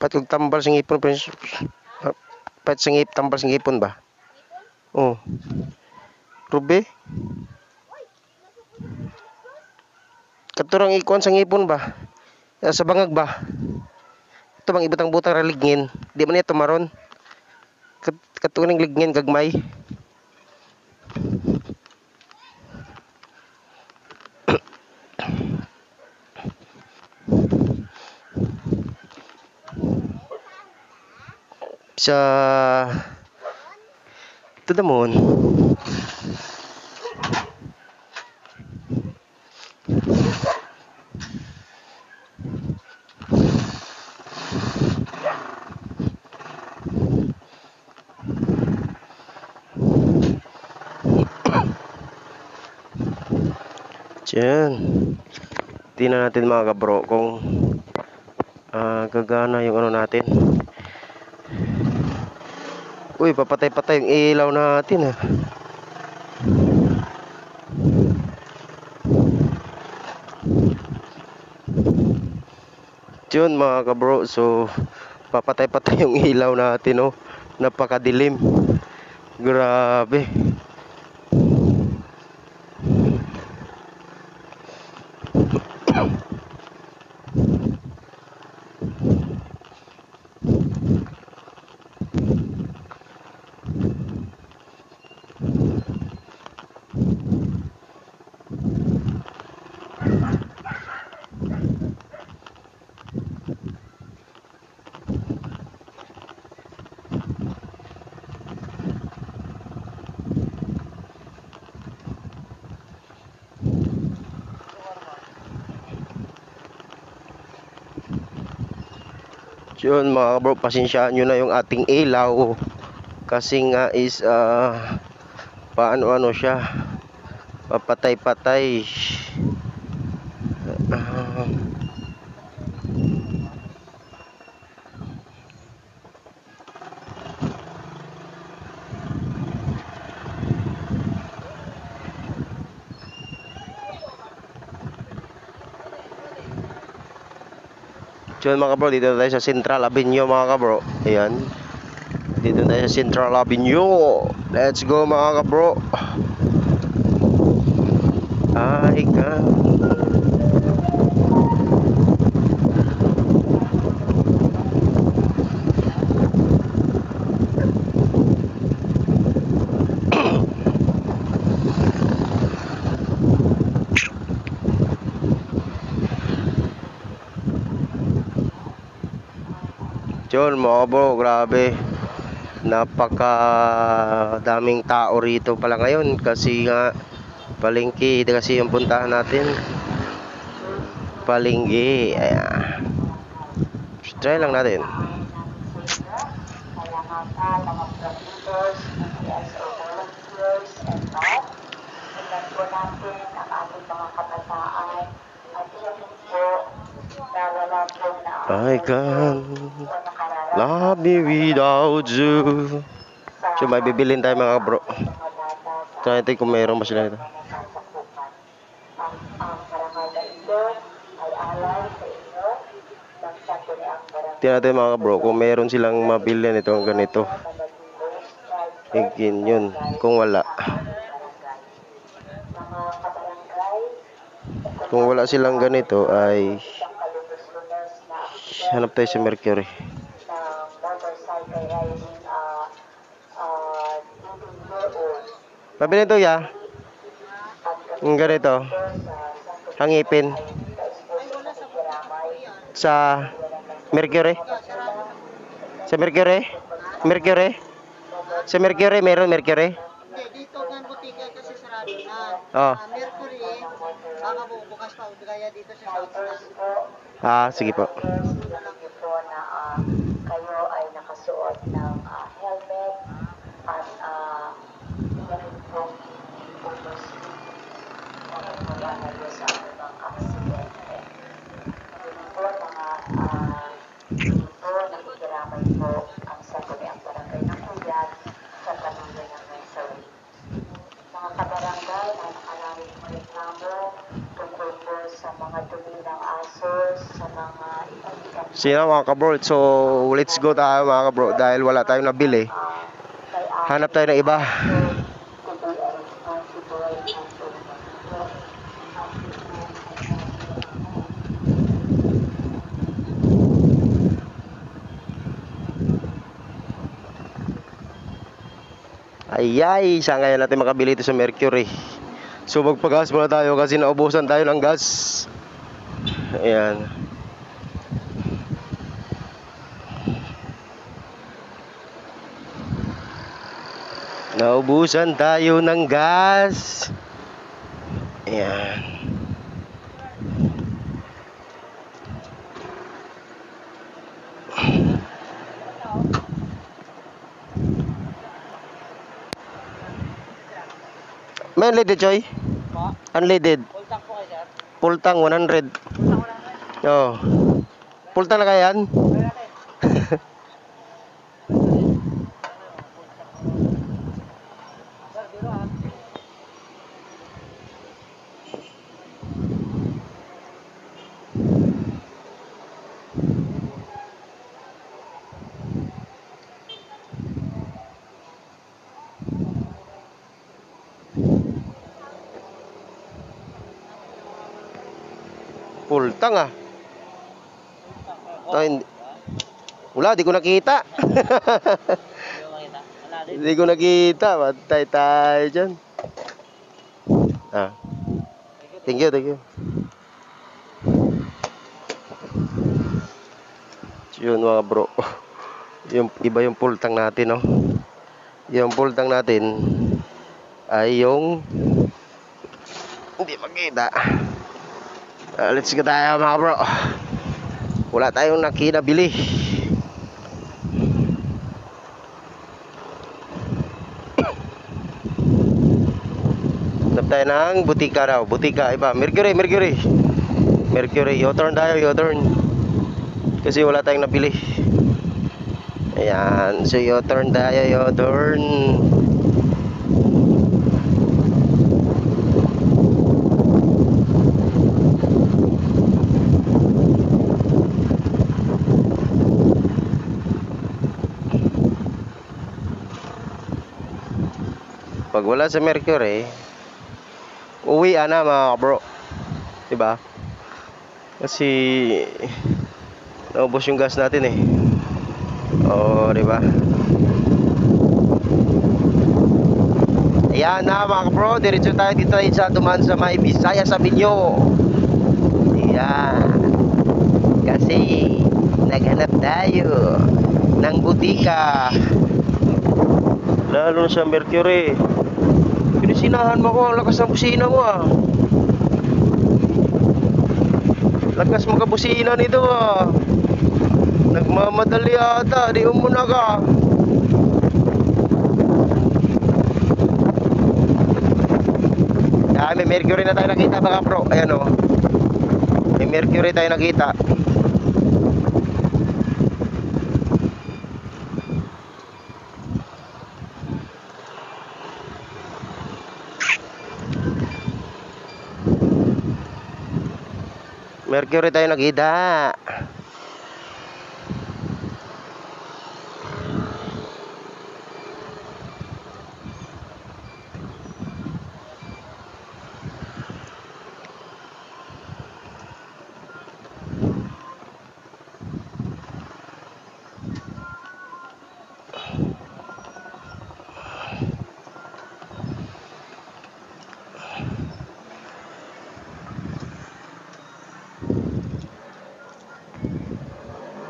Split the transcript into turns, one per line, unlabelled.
Patog tambal sing ipon pres. Pat sing tambal sing ipon ba? Oh. Rube. Katurang ikon sang ipon ba? Sa bangag ba? Ito bang ibutang-butang ra ligngin. Di man ito maron. Katuning ligngin gagmay. Sa ito damon. Diyan. Tingnan natin mga kabro kung gagana yung ano natin. Uy, papatay-patay yung ilaw natin Diyan mga kabro, so papatay-patay yung ilaw natin napakadilim. Grabe. Yun mga kabro, pasensyaan nyo na yung ating ilaw kasi nga is paano siya, papatay-patay. Yun mga kabro, dito tayo sa Central Avenue mga kabro. Ayan, dito tayo sa Central Avenue. Let's go mga kabro. Ay ka. Yun mga bro, grabe, napaka daming tao rito pala ngayon kasi nga palengke kasi yung puntahan natin, palengke. Ayan, try lang natin. I can't love me without you. So may bibilin tayo mga bro. Try natin kung mayroon ba sila ito. Tingnan natin mga bro kung mayroon silang mabilin ito ang ganito. Higin yun. Kung wala silang ganito ay hanap tayo sa Mercury. Pabili ito ya. Yung ganito. Hangipin. Sa Mercury. Sa Mercury? Mercury? Sa Mercury, meron Mercury?
Hindi, dito ng butika kasi sarado na.
Oh.
Mercury, baka bukas pa kaya dito sa South.
Sige po.
Kayo ay nakasuot ng helmet at ganun po utos magmamahal sa anumang aksidente. Ganun po dito nakikiramay po ang sangguniang barangay ng Puyat sa pamilya ng Mesawi. Mga kabarangay na nakalaring mo reklamo tungkol po sa mga dumi ng aso, sa mga ibang
Sino mga kabro, so So let's go tayo mga kabro dahil wala tayong nabili. Hanap tayo ng iba. Ayay, saan kaya natin makabili ito sa Mercury? So magpagas muna tayo kasi naubusan tayo ng gas. Ayan. Naubusan tayo ng gas. Ayan. May unleaded, Choy?
Po?
Unleaded.
Full tank po kayo, sir.
Full tank, 100.
Full tank wala na.
Oo. Full tank na kaya yan?
Wala natin. Sir, biro ah.
Full tank ah. Ay, wala, di ko nakita.
Hindi ko makita. Wala din.
Hindi ko nakita. Matay tayo dyan. Ah. Thank you, thank you. Yun mga bro. Yung iba yung full tank natin, no. Yung full tank natin ay yung hindi makita. Let's go tayo mga bro. Wala tayong nakinabili. Hanap tayo ng butika raw. Butika, iba. Mercury, Mercury. Mercury, U-turn tayo, U-turn. Kasi wala tayong nabili. Ayan, so U-turn tayo, U-turn. Pag wala sa Mercury, uwi na mga bro. Diba? Kasi naubos yung gas natin eh. Oo, diba? Ayan na mga bro, diretso tayo dito sa dumaan sa may Bisaya sa Minyo. Ayan. Kasi naghanap tayo ng butika. Lalo sa Mercury. Pinisinahan mo ko, ang lakas ng busina mo ah. Lakas mo ka busina nito ah. Nagmamadali ata, di umuna ka. Ah, may Mercury na tayo nakita mga bro. Ayan o. May Mercury tayo nakita. Mercury tayo nakita.